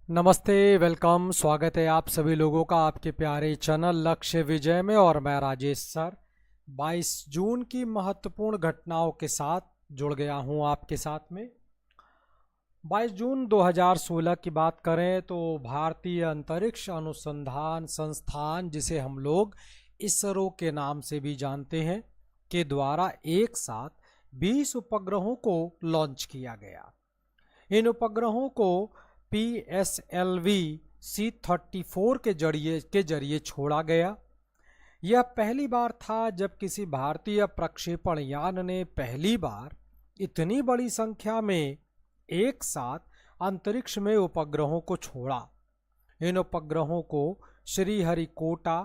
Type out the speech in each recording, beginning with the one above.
नमस्ते, वेलकम, स्वागत है आप सभी लोगों का आपके प्यारे चैनल लक्ष्य विजय में। और मैं राजेश सर 22 जून की महत्वपूर्ण घटनाओं के साथ जुड़ गया हूं आपके साथ में। 22 जून 2016 की बात करें तो भारतीय अंतरिक्ष अनुसंधान संस्थान, जिसे हम लोग इसरो के नाम से भी जानते हैं, के द्वारा एक साथ 20 उपग्रहों को लॉन्च किया गया। इन उपग्रहों को PSLV C-34 के जरिए छोड़ा गया। यह पहली बार था जब किसी भारतीय प्रक्षेपण यान ने पहली बार इतनी बड़ी संख्या में एक साथ अंतरिक्ष में उपग्रहों को छोड़ा। इन उपग्रहों को श्रीहरिकोटा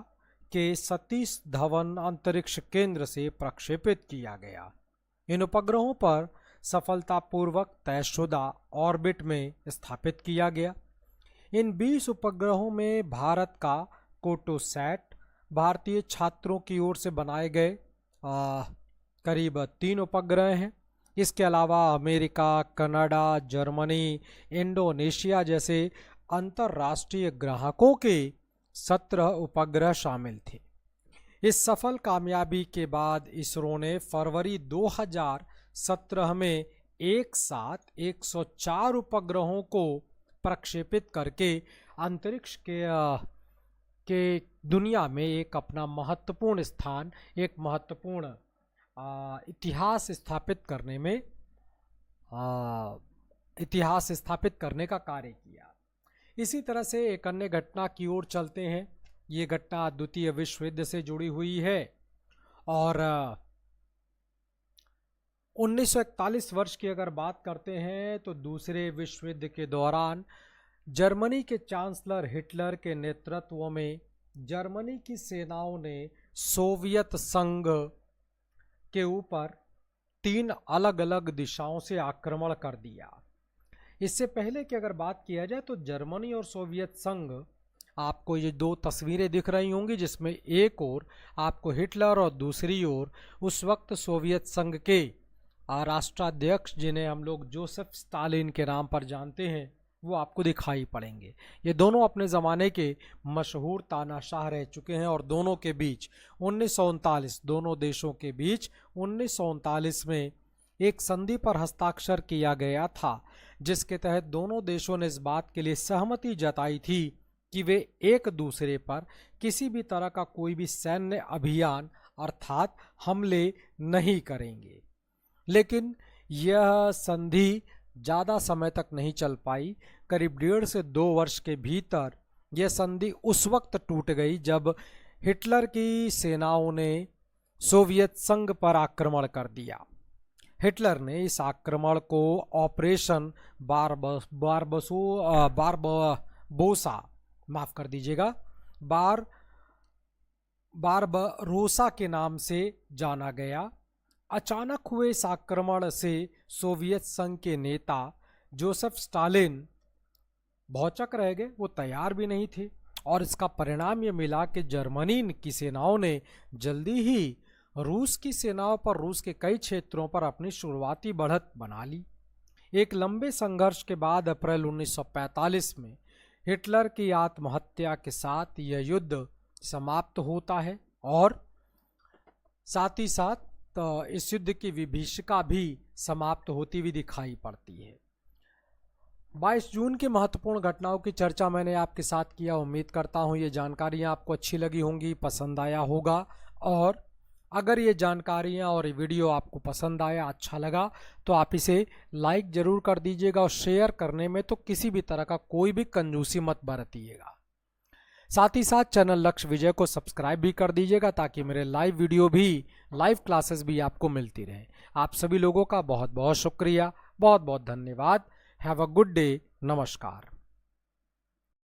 के सतीश धवन अंतरिक्ष केंद्र से प्रक्षेपित किया गया। इन उपग्रहों पर सफलतापूर्वक तयशुदा ऑर्बिट में स्थापित किया गया। इन 20 उपग्रहों में भारत का कोटोसैट, भारतीय छात्रों की ओर से बनाए गए करीब 3 उपग्रह हैं। इसके अलावा अमेरिका, कनाडा, जर्मनी, इंडोनेशिया जैसे अंतर्राष्ट्रीय ग्राहकों के 17 उपग्रह शामिल थे। इस सफल कामयाबी के बाद इसरो ने फरवरी 2017 में एक साथ 104 उपग्रहों को प्रक्षेपित करके अंतरिक्ष के दुनिया में एक अपना महत्वपूर्ण स्थान, एक महत्वपूर्ण इतिहास स्थापित करने का कार्य किया। इसी तरह से एक अन्य घटना की ओर चलते हैं। ये घटना द्वितीय विश्व युद्ध से जुड़ी हुई है और 1941 वर्ष की अगर बात करते हैं तो दूसरे विश्व युद्ध के दौरान जर्मनी के चांसलर हिटलर के नेतृत्व में जर्मनी की सेनाओं ने सोवियत संघ के ऊपर 3 अलग अलग दिशाओं से आक्रमण कर दिया। इससे पहले कि अगर बात किया जाए तो जर्मनी और सोवियत संघ, आपको ये 2 तस्वीरें दिख रही होंगी जिसमें एक ओर आपको हिटलर और दूसरी ओर उस वक्त सोवियत संघ के राष्ट्राध्यक्ष, जिन्हें हम लोग जोसेफ स्टालिन के नाम पर जानते हैं, वो आपको दिखाई पड़ेंगे। ये दोनों अपने ज़माने के मशहूर तानाशाह रह चुके हैं और दोनों के बीच 1939, दोनों देशों के बीच 1939 में एक संधि पर हस्ताक्षर किया गया था, जिसके तहत दोनों देशों ने इस बात के लिए सहमति जताई थी कि वे एक दूसरे पर किसी भी तरह का कोई भी सैन्य अभियान अर्थात हमले नहीं करेंगे। लेकिन यह संधि ज़्यादा समय तक नहीं चल पाई। करीब 1.5 से 2 वर्ष के भीतर यह संधि उस वक्त टूट गई जब हिटलर की सेनाओं ने सोवियत संघ पर आक्रमण कर दिया। हिटलर ने इस आक्रमण को ऑपरेशन बारबरोसा के नाम से जाना गया। अचानक हुए इस आक्रमण से सोवियत संघ के नेता जोसेफ स्टालिन भौचक रह गए, वो तैयार भी नहीं थे और इसका परिणाम ये मिला कि जर्मनी की सेनाओं ने जल्दी ही रूस की सेनाओं पर, रूस के कई क्षेत्रों पर अपनी शुरुआती बढ़त बना ली। एक लंबे संघर्ष के बाद अप्रैल 1945 में हिटलर की आत्महत्या के साथ यह युद्ध समाप्त होता है और साथ ही साथ इस युद्ध की विभीषिका भी समाप्त होती हुई दिखाई पड़ती है। 22 जून की महत्वपूर्ण घटनाओं की चर्चा मैंने आपके साथ किया। उम्मीद करता हूँ ये जानकारियाँ आपको अच्छी लगी होंगी, पसंद आया होगा। और अगर ये जानकारियाँ और ये वीडियो आपको पसंद आया, अच्छा लगा, तो आप इसे लाइक ज़रूर कर दीजिएगा और शेयर करने में तो किसी भी तरह का कोई भी कंजूसी मत बरतिएगा। साथ ही साथ चैनल लक्ष्य विजय को सब्सक्राइब भी कर दीजिएगा ताकि मेरे लाइव वीडियो भी, लाइव क्लासेस भी आपको मिलती रहे। आप सभी लोगों का बहुत बहुत शुक्रिया, बहुत बहुत धन्यवाद। Have a good day. नमस्कार।